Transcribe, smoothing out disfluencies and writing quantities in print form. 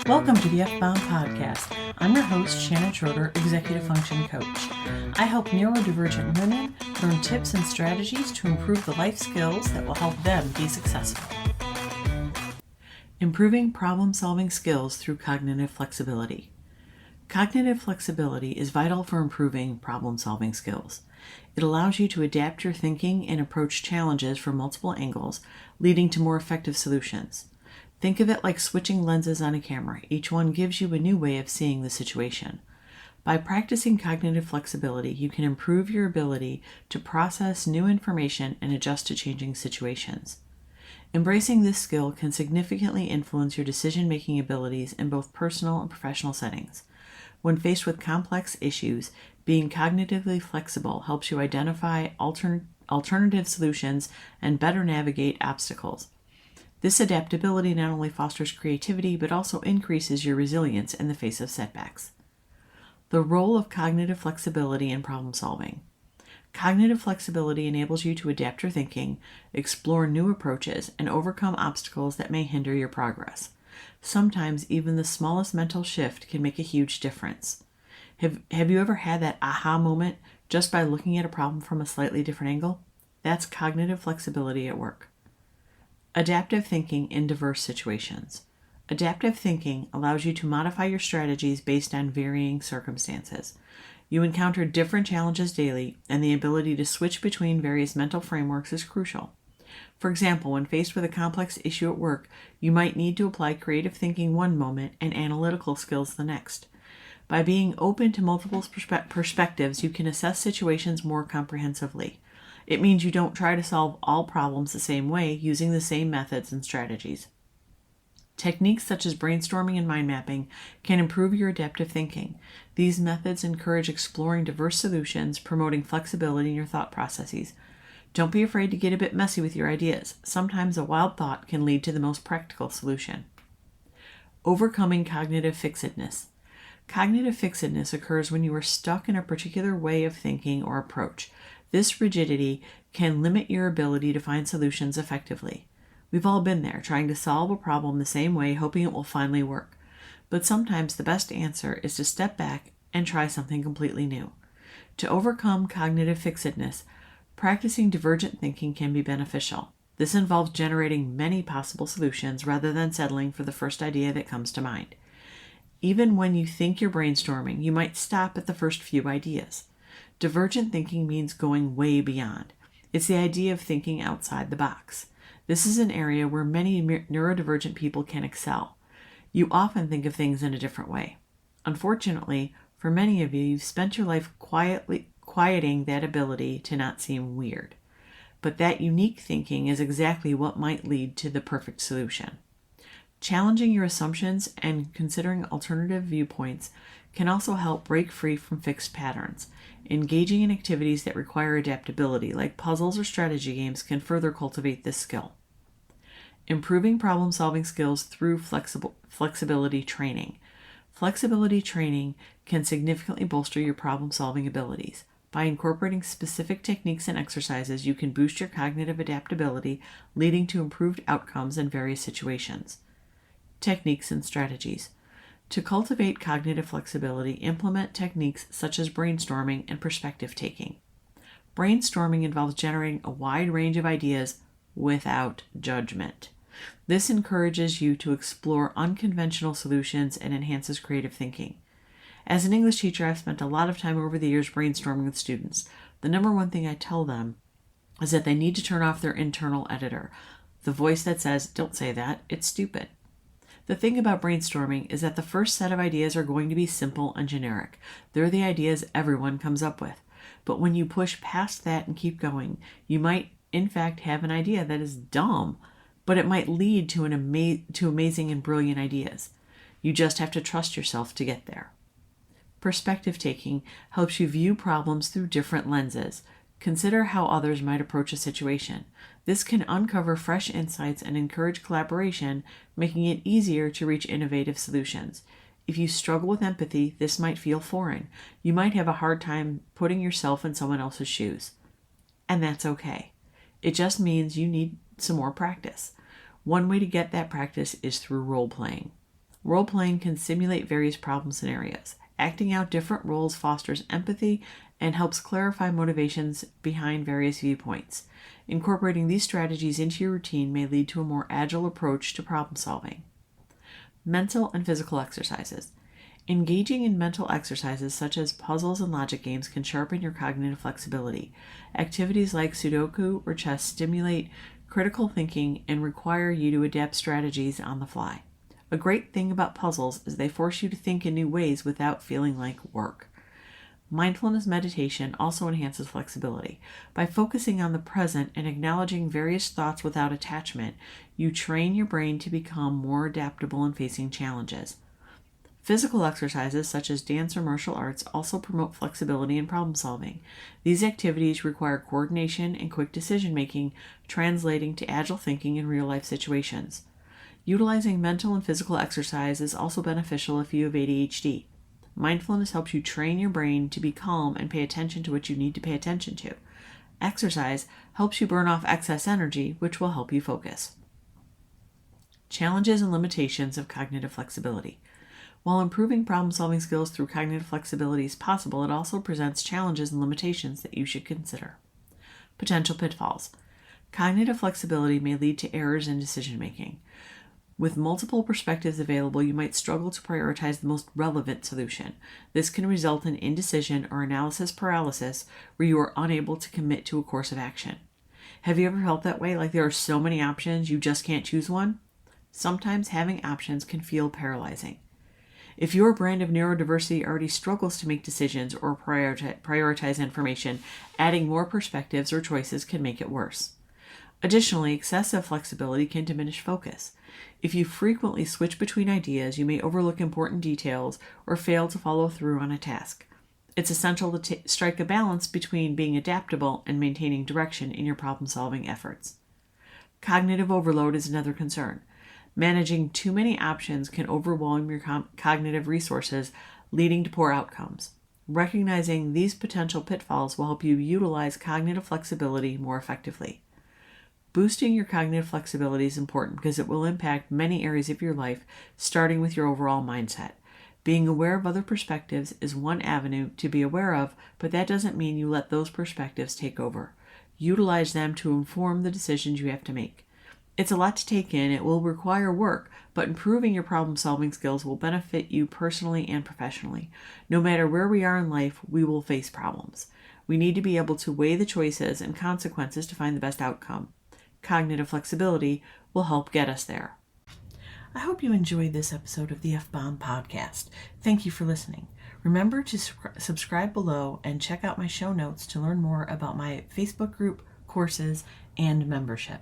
Welcome to the F-Bound Podcast. I'm your host, Shannon Schroeder, Executive Function Coach. I help neurodivergent women learn tips and strategies to improve the life skills that will help them be successful. Improving problem-solving skills through cognitive flexibility. Cognitive flexibility is vital for improving problem-solving skills. It allows you to adapt your thinking and approach challenges from multiple angles, leading to more effective solutions. Think of it like switching lenses on a camera. Each one gives you a new way of seeing the situation. By practicing cognitive flexibility, you can improve your ability to process new information and adjust to changing situations. Embracing this skill can significantly influence your decision-making abilities in both personal and professional settings. When faced with complex issues, being cognitively flexible helps you identify alternative solutions and better navigate obstacles. This adaptability not only fosters creativity, but also increases your resilience in the face of setbacks. The role of cognitive flexibility in problem solving. Cognitive flexibility enables you to adapt your thinking, explore new approaches, and overcome obstacles that may hinder your progress. Sometimes even the smallest mental shift can make a huge difference. Have you ever had that aha moment just by looking at a problem from a slightly different angle? That's cognitive flexibility at work. Adaptive thinking in diverse situations. Adaptive thinking allows you to modify your strategies based on varying circumstances. You encounter different challenges daily, and the ability to switch between various mental frameworks is crucial. For example, when faced with a complex issue at work, you might need to apply creative thinking one moment and analytical skills the next. By being open to multiple perspectives, you can assess situations more comprehensively. It means you don't try to solve all problems the same way using the same methods and strategies. Techniques such as brainstorming and mind mapping can improve your adaptive thinking. These methods encourage exploring diverse solutions, promoting flexibility in your thought processes. Don't be afraid to get a bit messy with your ideas. Sometimes a wild thought can lead to the most practical solution. Overcoming cognitive fixedness. Cognitive fixedness occurs when you are stuck in a particular way of thinking or approach. This rigidity can limit your ability to find solutions effectively. We've all been there, trying to solve a problem the same way, hoping it will finally work. But sometimes the best answer is to step back and try something completely new. To overcome cognitive fixedness, practicing divergent thinking can be beneficial. This involves generating many possible solutions rather than settling for the first idea that comes to mind. Even when you think you're brainstorming, you might stop at the first few ideas. Divergent thinking means going way beyond. It's the idea of thinking outside the box. This is an area where many neurodivergent people can excel. You often think of things in a different way. Unfortunately, for many of you, you've spent your life quieting that ability to not seem weird. But that unique thinking is exactly what might lead to the perfect solution. Challenging your assumptions and considering alternative viewpoints can also help break free from fixed patterns. Engaging in activities that require adaptability, like puzzles or strategy games, can further cultivate this skill. Improving problem-solving skills through flexibility training. Flexibility training can significantly bolster your problem-solving abilities. By incorporating specific techniques and exercises, you can boost your cognitive adaptability, leading to improved outcomes in various situations. Techniques and strategies. To cultivate cognitive flexibility, implement techniques such as brainstorming and perspective taking. Brainstorming involves generating a wide range of ideas without judgment. This encourages you to explore unconventional solutions and enhances creative thinking. As an English teacher, I've spent a lot of time over the years brainstorming with students. The number one thing I tell them is that they need to turn off their internal editor, the voice that says, "Don't say that, it's stupid." The thing about brainstorming is that the first set of ideas are going to be simple and generic. They're the ideas everyone comes up with. But when you push past that and keep going, you might in fact have an idea that is dumb, but it might lead to amazing and brilliant ideas. You just have to trust yourself to get there. Perspective taking helps you view problems through different lenses. Consider how others might approach a situation. This can uncover fresh insights and encourage collaboration, making it easier to reach innovative solutions. If you struggle with empathy, this might feel foreign. You might have a hard time putting yourself in someone else's shoes. And that's okay. It just means you need some more practice. One way to get that practice is through role playing. Role-playing can simulate various problem scenarios. Acting out different roles fosters empathy and helps clarify motivations behind various viewpoints. Incorporating these strategies into your routine may lead to a more agile approach to problem solving. Mental and physical exercises. Engaging in mental exercises such as puzzles and logic games can sharpen your cognitive flexibility. Activities like Sudoku or chess stimulate critical thinking and require you to adapt strategies on the fly. A great thing about puzzles is they force you to think in new ways without feeling like work. Mindfulness meditation also enhances flexibility. By focusing on the present and acknowledging various thoughts without attachment, you train your brain to become more adaptable in facing challenges. Physical exercises such as dance or martial arts also promote flexibility and problem solving. These activities require coordination and quick decision making, translating to agile thinking in real life situations. Utilizing mental and physical exercise is also beneficial if you have ADHD. Mindfulness helps you train your brain to be calm and pay attention to what you need to pay attention to. Exercise helps you burn off excess energy, which will help you focus. Challenges and limitations of cognitive flexibility. While improving problem-solving skills through cognitive flexibility is possible, it also presents challenges and limitations that you should consider. Potential pitfalls. Cognitive flexibility may lead to errors in decision-making. With multiple perspectives available, you might struggle to prioritize the most relevant solution. This can result in indecision or analysis paralysis, where you are unable to commit to a course of action. Have you ever felt that way? Like there are so many options, you just can't choose one? Sometimes having options can feel paralyzing. If your brand of neurodiversity already struggles to make decisions or prioritize information, adding more perspectives or choices can make it worse. Additionally, excessive flexibility can diminish focus. If you frequently switch between ideas, you may overlook important details or fail to follow through on a task. It's essential to strike a balance between being adaptable and maintaining direction in your problem-solving efforts. Cognitive overload is another concern. Managing too many options can overwhelm your cognitive resources, leading to poor outcomes. Recognizing these potential pitfalls will help you utilize cognitive flexibility more effectively. Boosting your cognitive flexibility is important because it will impact many areas of your life, starting with your overall mindset. Being aware of other perspectives is one avenue to be aware of, but that doesn't mean you let those perspectives take over. Utilize them to inform the decisions you have to make. It's a lot to take in, it will require work, but improving your problem-solving skills will benefit you personally and professionally. No matter where we are in life, we will face problems. We need to be able to weigh the choices and consequences to find the best outcome. Cognitive flexibility will help get us there. I hope you enjoyed this episode of the F-Bomb Podcast. Thank you for listening. Remember to subscribe below and check out my show notes to learn more about my Facebook group, courses, and membership.